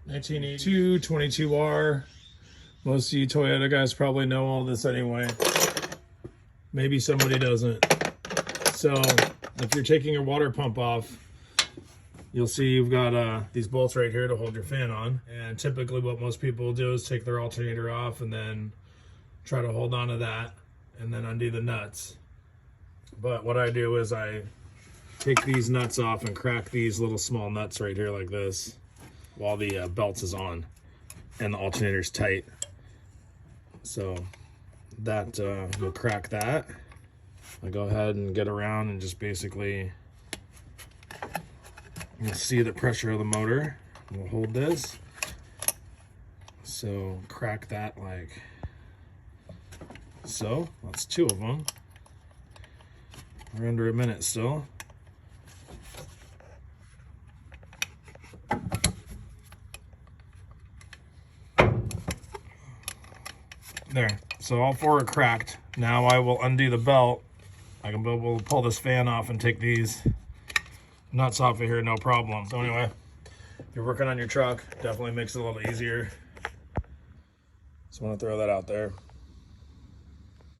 1982 22R. Most of you Toyota guys probably know all this anyway. Maybe somebody doesn't. So if you're taking your water pump off, you'll see you've got these bolts right here to hold your fan on. And typically what most people do is take their alternator off and then try to hold on to that and then undo the nuts. But what I do is I take these nuts off and crack these little small nuts right here like this while the belt is on and the alternator's tight. So that will crack that. I go ahead and get around and just basically, you'll see the pressure of the motor. We'll hold this. So crack that like so. That's 2 of them. We're under a minute still. There. So all 4 are cracked. Now I will undo the belt. I can be able to pull this fan off and take these nuts off of here, no problem. So anyway, if you're working on your truck, definitely makes it a little easier. Just want to throw that out there.